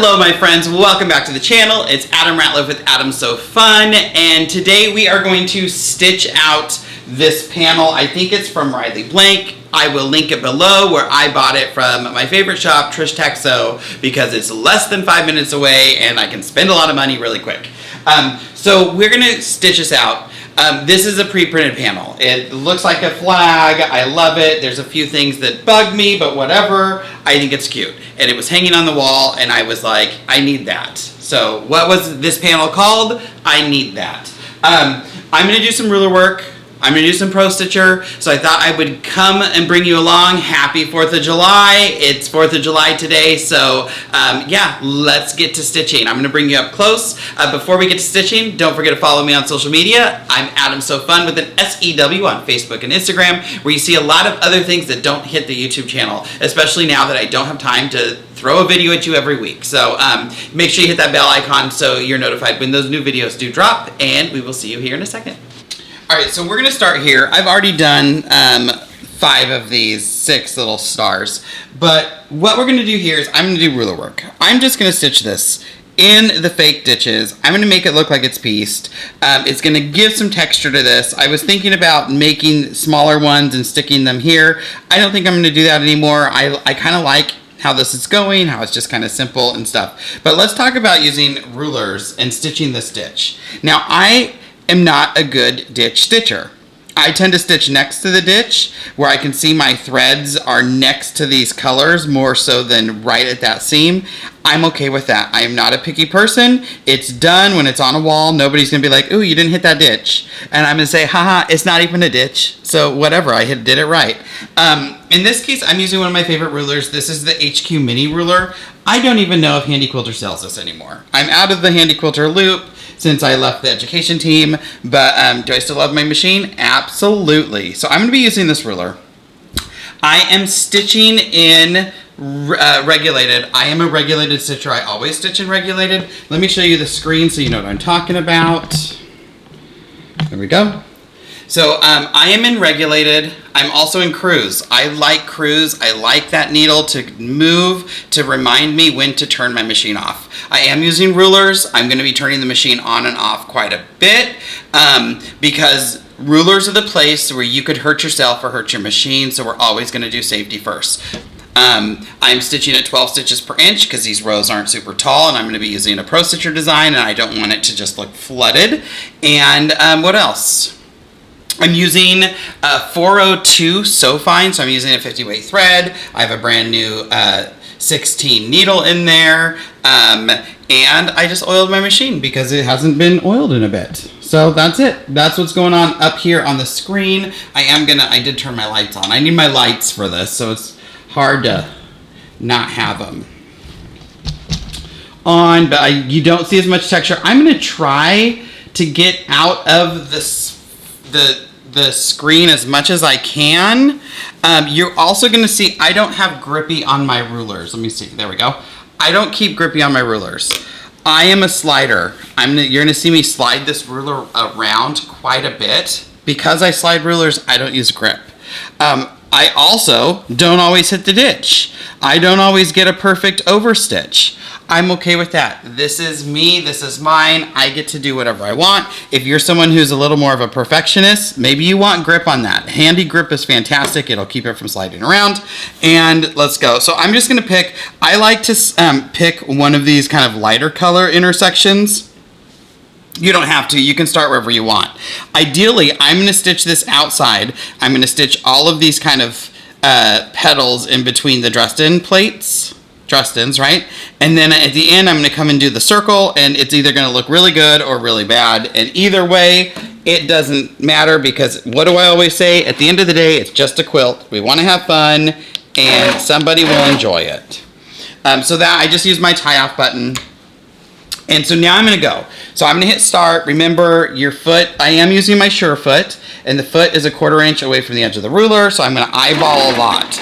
Hello my friends, welcome back to the channel. It's Adam Ratliff with Adam So Fun, and today we are going to stitch out this panel. I think it's from Riley Blank. I will link it below where I bought it from my favorite shop, Trish because it's less than 5 minutes away and I can spend a lot of money really quick. So we're gonna stitch this out. This is a pre-printed panel. It looks like a flag. I love it. There's a few things that bug me, but whatever. I think it's cute. And it was hanging on the wall, and I was like, I need that. So what was this panel called? I need that. I'm going to do some ruler work. I'm going to do some Pro Stitcher, so I thought I would come and bring you along. Happy 4th of July. It's 4th of July today, so yeah, let's get to stitching. I'm going to bring you up close. Before we get to stitching, don't forget to follow me on social media. I'm Adam So Fun with an S-E-W on Facebook and Instagram, where you see a lot of other things that don't hit the YouTube channel, especially now that I don't have time to throw a video at you every week. So make sure you hit that bell icon so you're notified when those new videos do drop, and we will see you here in a second. Alright, so we're going to start here. I've already done 5 of these 6 little stars, but what we're going to do here is I'm going to do ruler work. I'm just going to stitch this in the fake ditches. I'm going to make it look like it's pieced. It's going to give some texture to this. I was thinking about making smaller ones and sticking them here. I don't think I'm going to do that anymore. I kind of like how this is going, how it's just kind of simple and stuff. But let's talk about using rulers and stitching this ditch. Now, I am not a good ditch stitcher. I tend to stitch next to the ditch where I can see my threads are next to these colors more so than right at that seam. I'm okay with that. I am not a picky person. It's done when it's on a wall. Nobody's gonna be like, ooh, you didn't hit that ditch. And I'm gonna say, haha, it's not even a ditch. So whatever, I did it right. In this case, I'm using one of my favorite rulers. This is the HQ Mini ruler. I don't even know if Handy Quilter sells this anymore. I'm out of the Handy Quilter loop since I left the education team, but do I still love my machine? Absolutely. So I'm going to be using this ruler. I am stitching in regulated. I am a regulated stitcher. I always stitch in regulated. Let me show you the screen so you know what I'm talking about. There we go. So I am in regulated. I'm also in cruise. I like cruise. I like that needle to move to remind me when to turn my machine off. I am using rulers. I'm going to be turning the machine on and off quite a bit because rulers are the place where you could hurt yourself or hurt your machine, so we're always going to do safety first. I'm stitching at 12 stitches per inch because these rows aren't super tall, and I'm going to be using a Pro Stitcher design, and I don't want it to just look flooded. And what else? I'm using 402 So Fine, so I'm using a 50 weight thread. I have a brand new 16 needle in there, and I just oiled my machine because it hasn't been oiled in a bit. So that's it. That's what's going on up here on the screen. I did turn my lights on. I need my lights for this, so it's hard to not have them on, but you don't see as much texture. I'm going to try to get out of the screen as much as I can. You're also going to see I don't have grippy on my rulers. Let me see. There we go. I don't keep grippy on my rulers. I am a slider. You're going to see me slide this ruler around quite a bit. Because I slide rulers, I don't use grip. I also don't always hit the ditch. I don't always get a perfect overstitch. I'm okay with that. This is me, this is mine. I get to do whatever I want. If you're someone who's a little more of a perfectionist, maybe you want grip on that. Handy grip is fantastic. It'll keep it from sliding around. And let's go. So I'm just gonna pick, I like to pick one of these kind of lighter color intersections. You don't have to. You can start wherever you want. Ideally, I'm going to stitch this outside. I'm going to stitch all of these kind of petals in between the dressed-in plates. Dressed-ins, right? And then at the end, I'm going to come and do the circle, and it's either going to look really good or really bad. And either way, it doesn't matter because what do I always say? At the end of the day, it's just a quilt. We want to have fun, and somebody will enjoy it. So that I just use my tie-off button. And so now I'm going to go. So I'm going to hit start. Remember your foot, I am using my sure foot, and the foot is a 1/4 inch away from the edge of the ruler, so I'm going to eyeball a lot.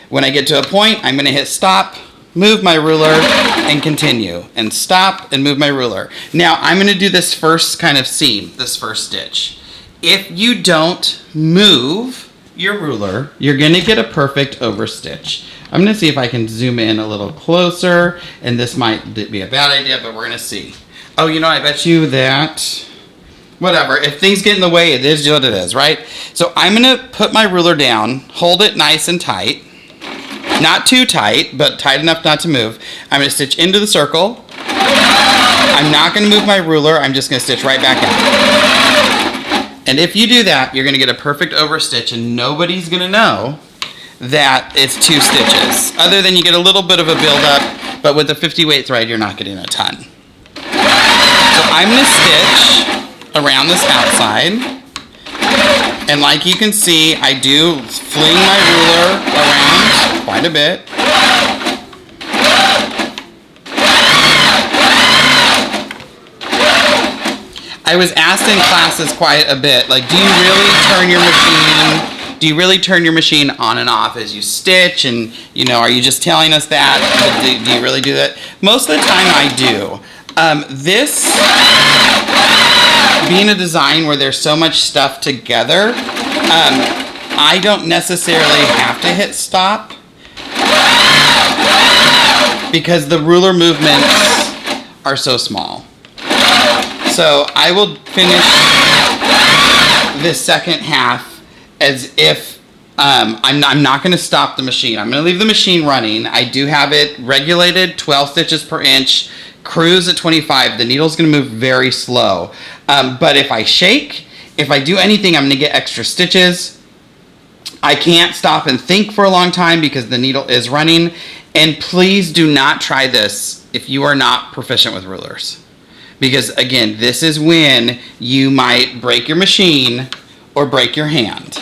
When I get to a point, I'm going to hit stop, move my ruler, and continue. And stop and move my ruler. Now I'm going to do this first kind of seam, this first stitch. If you don't move your ruler, you're going to get a perfect overstitch. I'm going to see if I can zoom in a little closer, and this might be a bad idea, but we're going to see. Oh, you know, I bet you that, whatever, if things get in the way, it is what it is, right? So I'm going to put my ruler down, hold it nice and tight, not too tight, but tight enough not to move. I'm going to stitch into the circle. I'm not going to move my ruler, I'm just going to stitch right back out. And if you do that, you're going to get a perfect overstitch, and nobody's going to know that it's 2 stitches. Other than you get a little bit of a buildup, but with the 50 weight thread, you're not getting a ton. So I'm going to stitch around this outside. And like you can see, I do fling my ruler around quite a bit. I was asked in classes quite a bit, like, do you really turn your machine on and off as you stitch? And, you know, are you just telling us that? Do you really do that? Most of the time I do. This being a design where there's so much stuff together, I don't necessarily have to hit stop because the ruler movements are so small. So I will finish this second half as if I'm not going to stop the machine. I'm going to leave the machine running. I do have it regulated 12 stitches per inch, cruise at 25. The needle's going to move very slow. But if I shake, if I do anything, I'm going to get extra stitches. I can't stop and think for a long time because the needle is running. And please do not try this if you are not proficient with rulers. Because again, this is when you might break your machine or break your hand.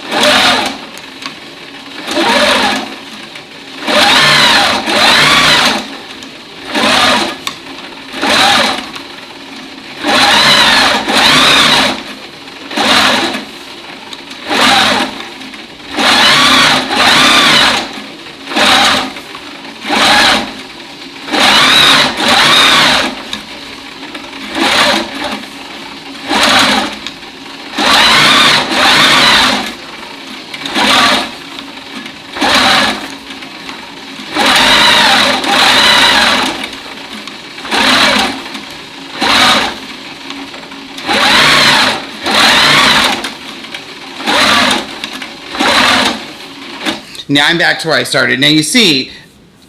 Now I'm back to where I started. Now you see,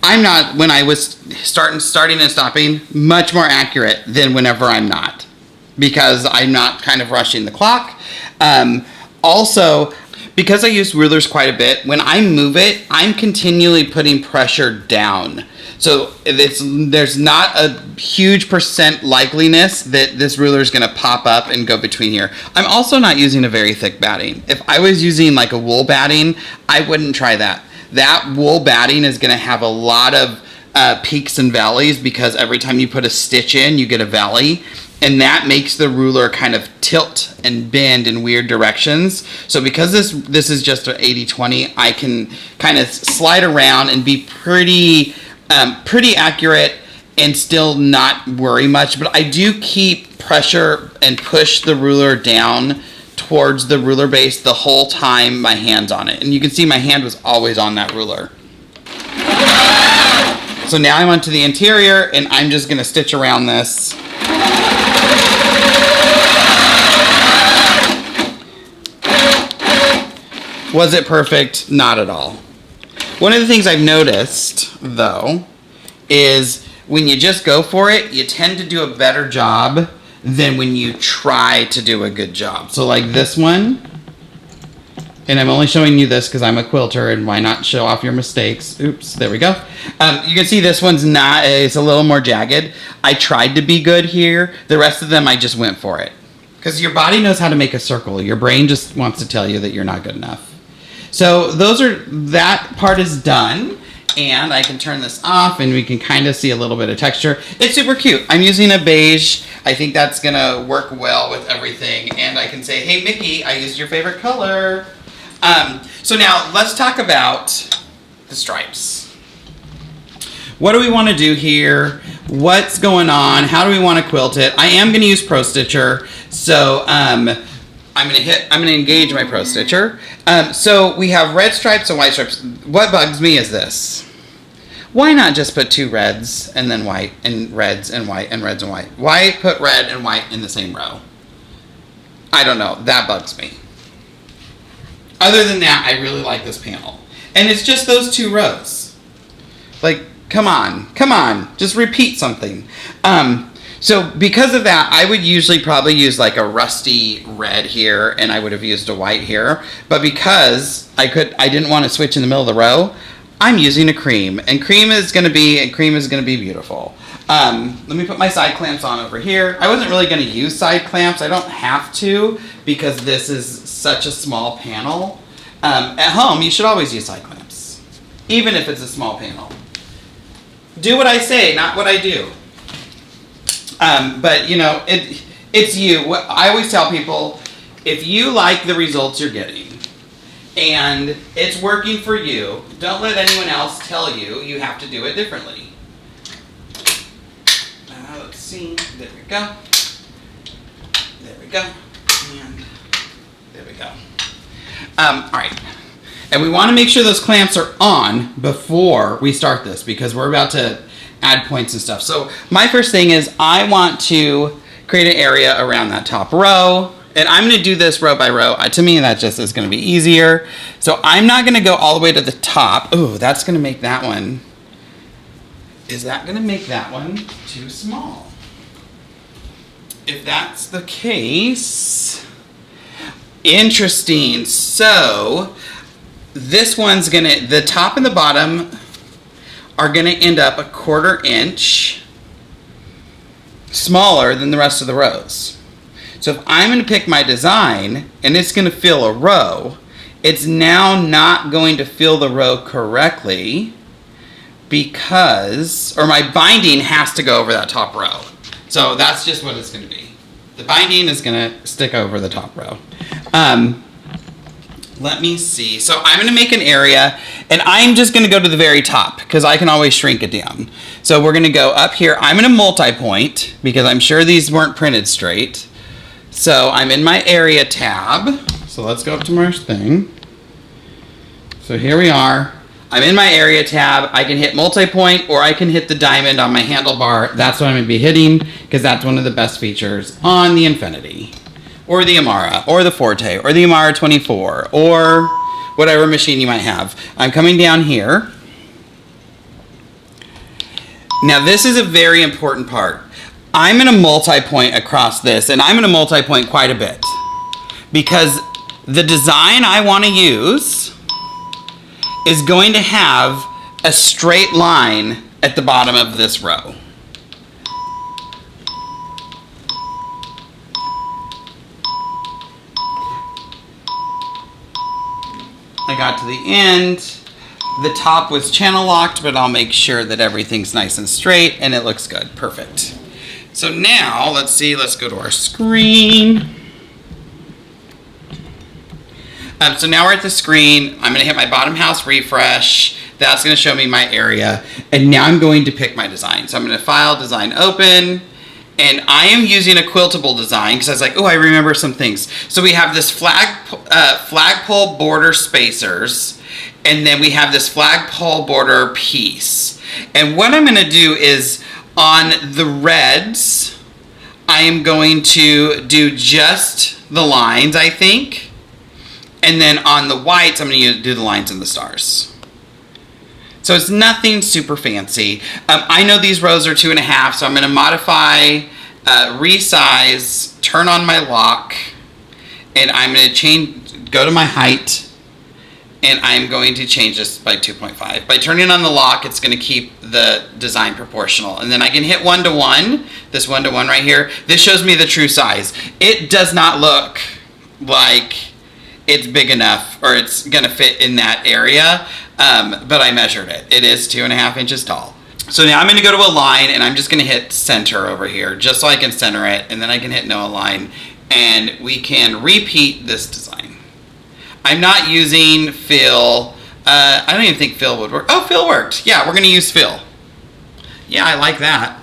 I'm not, when I was starting and stopping, much more accurate than whenever I'm not. Because I'm not kind of rushing the clock. Also, because I use rulers quite a bit, when I move it, I'm continually putting pressure down. So there's not a huge percent likeliness that this ruler is going to pop up and go between here. I'm also not using a very thick batting. If I was using like a wool batting, I wouldn't try that. That wool batting is going to have a lot of peaks and valleys because every time you put a stitch in, you get a valley. And that makes the ruler kind of tilt and bend in weird directions. So because this is just an 80-20, I can kind of slide around and be pretty accurate and still not worry much. But I do keep pressure and push the ruler down towards the ruler base the whole time my hand's on it. And you can see my hand was always on that ruler. So now I'm onto the interior and I'm just going to stitch around this. Was it perfect? Not at all. One of the things I've noticed, though, is when you just go for it, you tend to do a better job than when you try to do a good job. So like this one, and I'm only showing you this because I'm a quilter, and why not show off your mistakes? Oops, there we go. You can see this one's not, it's a little more jagged. I tried to be good here. The rest of them, I just went for it. Because your body knows how to make a circle. Your brain just wants to tell you that you're not good enough. So that part is done, and I can turn this off and we can kind of see a little bit of texture. It's super cute. I'm using a beige. I think that's gonna work well with everything. And I can say, hey Mickey, I used your favorite color. So now let's talk about the stripes. What do we want to do here? What's going on? How do we want to quilt it? I am gonna use Pro Stitcher, so I'm gonna engage my Pro Stitcher. So we have red stripes and white stripes. What bugs me is this. Why not just put 2 reds and then white and reds and white and reds and white? Why put red and white in the same row? I don't know. That bugs me. Other than that, I really like this panel. And it's just those 2 rows. Like, come on, just repeat something. So because of that, I would usually probably use like a rusty red here, and I would have used a white here. But because I didn't want to switch in the middle of the row, I'm using a cream, and cream is gonna be beautiful. Let me put my side clamps on over here. I wasn't really gonna use side clamps. I don't have to because this is such a small panel. At home, you should always use side clamps, even if it's a small panel. Do what I say, not what I do. But you know, it's you. What I always tell people, if you like the results you're getting and it's working for you, don't let anyone else tell you you have to do it differently. Let's see. There we go. There we go. And there we go. All right. And we want to make sure those clamps are on before we start this because we're about to add points and stuff. So my first thing is I want to create an area around that top row. And I'm going to do this row by row. To me, that just is going to be easier. So I'm not going to go all the way to the top. Oh, that's going to make that one. Is that going to make that one too small? If that's the case, interesting. So this one's going to, the top and the bottom are going to end up 1/4 inch smaller than the rest of the rows. So if I'm going to pick my design and it's going to fill a row, it's now not going to fill the row correctly because, or my binding has to go over that top row. So that's just what it's going to be. The binding is going to stick over the top row. Let me see. So I'm going to make an area, and I'm just going to go to the very top because I can always shrink it down. So we're going to go up here. I'm going to multi-point because I'm sure these weren't printed straight. So I'm in my area tab. So let's go up to my thing. So here we are. I'm in my area tab. I can hit multi-point or I can hit the diamond on my handlebar. That's what I'm going to be hitting because that's one of the best features on the Infinity, or the Amara, or the Forte, or the Amara 24, or whatever machine you might have. I'm coming down here. Now this is a very important part. I'm going to multi-point across this, and I'm going to multi-point quite a bit because the design I want to use is going to have a straight line at the bottom of this row. I got to the end. The top was channel locked, but I'll make sure that everything's nice and straight and it looks good. Perfect. So now, let's see, let's go to our screen. So now we're at the screen. I'm gonna hit my bottom house refresh. That's gonna show me my area. And now I'm going to pick my design. So I'm gonna file, design, open. And I am using a Quiltable design because I was like, oh, I remember some things. So we have this flagpole border spacers, and then we have this flagpole border piece. And what I'm gonna do is on the reds, I am going to do just the lines, I think. And then on the whites, I'm going to do the lines and the stars. So it's nothing super fancy. I know these rows are 2.5, so I'm going to modify, resize, turn on my lock, and I'm going to go to my height, and I'm going to change this by 2.5. By turning on the lock, it's going to keep the design proportional. And then I can hit 1:1, this 1:1 right here. This shows me the true size. It does not look like it's big enough or it's gonna fit in that area, but I measured it. It is 2.5 inches tall. So now I'm gonna go to a line and I'm just gonna hit center over here just so I can center it, and then I can hit no align, and we can repeat this design. I'm not using fill. I don't even think fill would work. Oh, fill worked. Yeah, we're gonna use fill. Yeah, I like that.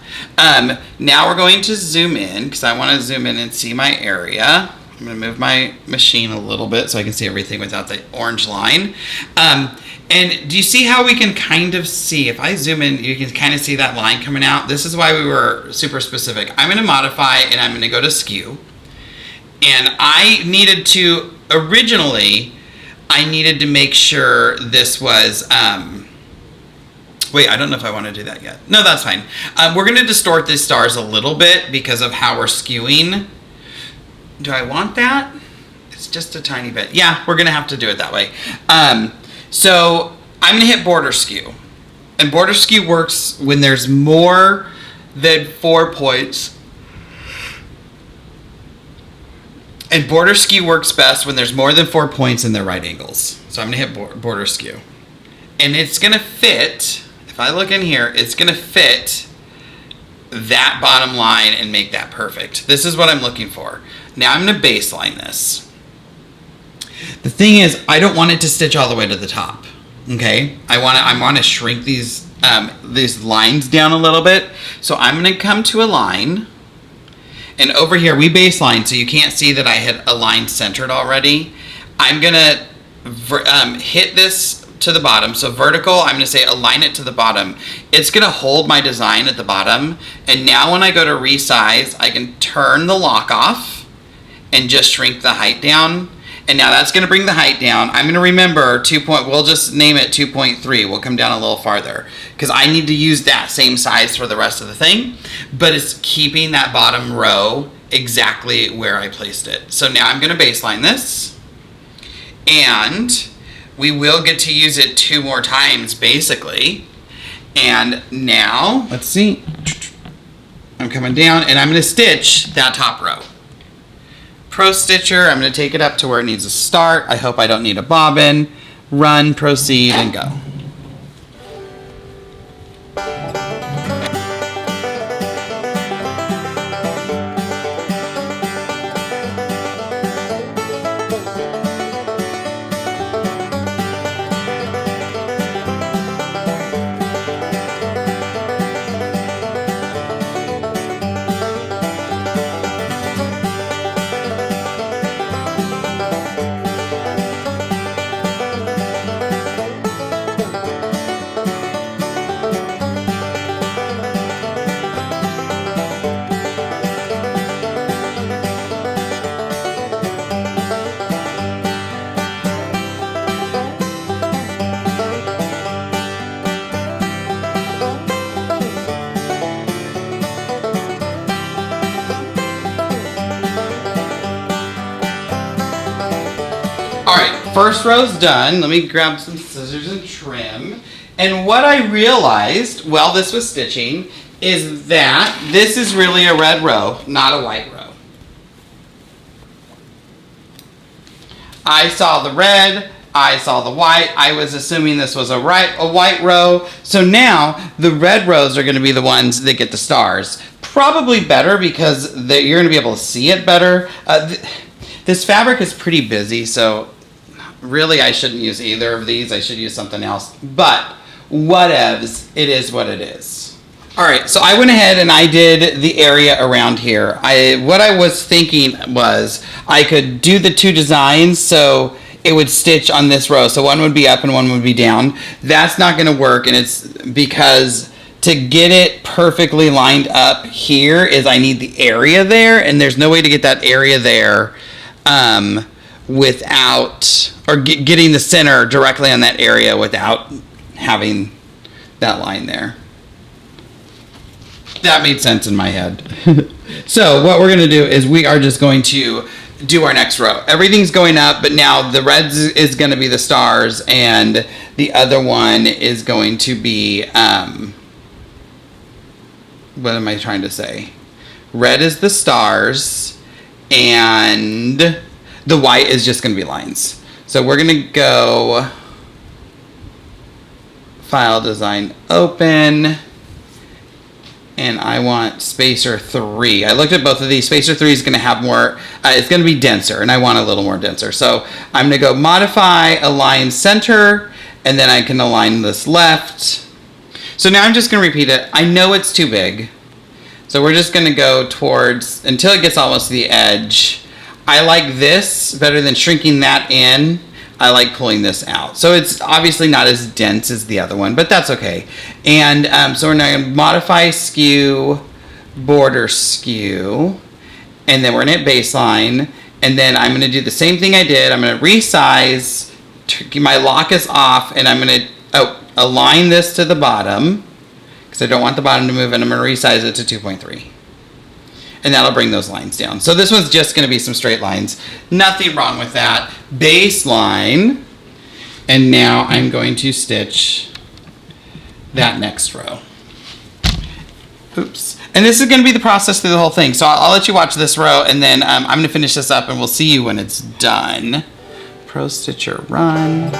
Now we're going to zoom in because I wanna zoom in and see my area. I'm going to move my machine a little bit so I can see everything without the orange line. And And do you see how we can kind of see, if I zoom in, you can kind of see that line coming out. This is why we were super specific. I'm gonna modify and I'm gonna go to skew. And I needed to, originally, I needed to make sure this was, wait, I don't know if I want to do that yet. No, that's fine. We're gonna distort these stars a little bit because of how we're skewing. Do I want that? It's just a tiny bit. Yeah, we're gonna have to do it that way. So I'm gonna hit border skew. And border skew works when there's more than 4 points. And border skew works best when there's more than 4 points in their right angles. So I'm gonna hit border skew. And it's gonna fit, if I look in here, it's gonna fit that bottom line and make that perfect. This is what I'm looking for. Now I'm gonna baseline this. The thing is, I don't want it to stitch all the way to the top. Okay, I want to shrink these lines down a little bit. So I'm going to come to a line, and over here we baseline, so you can't see that I had a line centered already. I'm going to hit this to the bottom. So vertical, I'm going to say align it to the bottom. It's going to hold my design at the bottom. And now when I go to resize, I can turn the lock off and just shrink the height down. And now that's going to bring the height down. I'm going to remember we'll just name it 2.3. We'll come down a little farther because I need to use that same size for the rest of the thing, but it's keeping that bottom row exactly where I placed it. So now I'm going to baseline this, and we will get to use it 2 more times basically. And now, let's see, I'm coming down and I'm going to stitch that top row. Pro Stitcher, I'm going to take it up to where it needs to start. I hope I don't need a bobbin. Run, proceed, and go. First row's done. Let me grab some scissors and trim. And what I realized while this was stitching is that this is really a red row, not a white row. I saw the red, I saw the white. I was assuming this was a white row. So now the red rows are going to be the ones that get the stars. Probably better because you're going to be able to see it better. This fabric is pretty busy, so really I shouldn't use either of these. I should use something else. But whatevs, it is what it is. All right, so I went ahead and I did the area around here. What I was thinking was I could do the 2 designs so it would stitch on this row. So one would be up and one would be down. That's not going to work, and it's because to get it perfectly lined up here is I need the area there, and there's no way to get that area there without, or getting the center directly on that area without having that line there. That made sense in my head. So what we're going to do is we are just going to do our next row. Everything's going up, but now the red is going to be the stars, and the other one is going to be, what am I trying to say? Red is the stars, and the white is just going to be lines. So we're going to go File, Design, Open, and I want Spacer 3. I looked at both of these. Spacer 3 is going to have more, it's going to be denser, and I want a little more denser. So I'm going to go Modify, Align Center, and then I can align this left. So now I'm just going to repeat it. I know it's too big, so we're just going to go towards, until it gets almost to the edge. I like this better than shrinking that in. I like pulling this out. So it's obviously not as dense as the other one, but that's okay. And so we're going to modify skew, border skew, and then we're going to hit baseline. And then I'm going to do the same thing I did. I'm going to resize, my lock is off, and I'm going to align this to the bottom, because I don't want the bottom to move, and I'm going to resize it to 2.3. And that'll bring those lines down. So this one's just going to be some straight lines. Nothing wrong with that. Baseline. And now I'm going to stitch that next row. Oops. And this is going to be the process through the whole thing. So I'll let you watch this row, and then I'm going to finish this up, and we'll see you when it's done. Pro Stitcher run.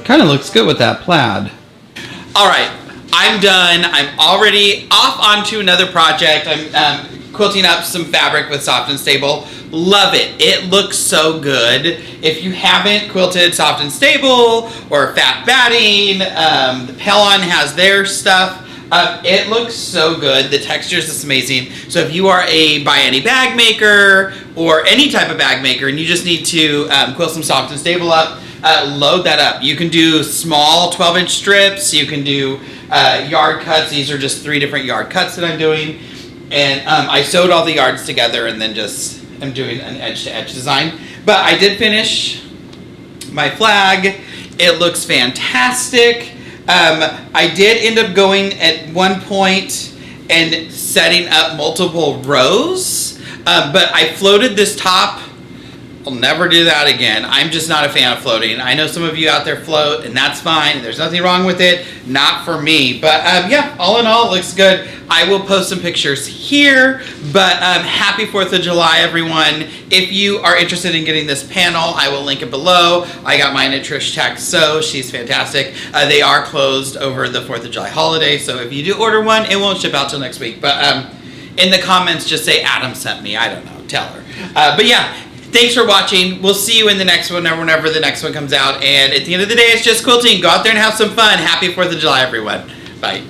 Kind of looks good with that plaid. All right, I'm done. I'm already off onto another project. I'm quilting up some fabric with Soft and Stable. Love it. It looks so good. If you haven't quilted Soft and Stable or Fat Batting, the Pellon has their stuff. It looks so good. The texture is just amazing. So if you are a by any bag maker or any type of bag maker and you just need to quilt some Soft and Stable up, load that up. You can do small 12-inch strips. You can do yard cuts. These are just 3 different yard cuts that I'm doing. And I sewed all the yards together and then just I'm doing an edge-to-edge design. But I did finish my flag. It looks fantastic. I did end up going at one point and setting up multiple rows. But I floated this top. I'll never do that again. I'm just not a fan of floating. I know some of you out there float, and that's fine. There's nothing wrong with it. Not for me. But yeah, all in all, it looks good. I will post some pictures here. But happy 4th of July, everyone. If you are interested in getting this panel, I will link it below. I got mine at Trish Tech Sew. She's fantastic. They are closed over the 4th of July holiday. So if you do order one, it won't ship out till next week. But in the comments, just say Adam sent me. I don't know. Tell her. But yeah. Thanks for watching. We'll see you in the next one or whenever the next one comes out. And at the end of the day, it's just quilting. Go out there and have some fun. Happy 4th of July, everyone. Bye.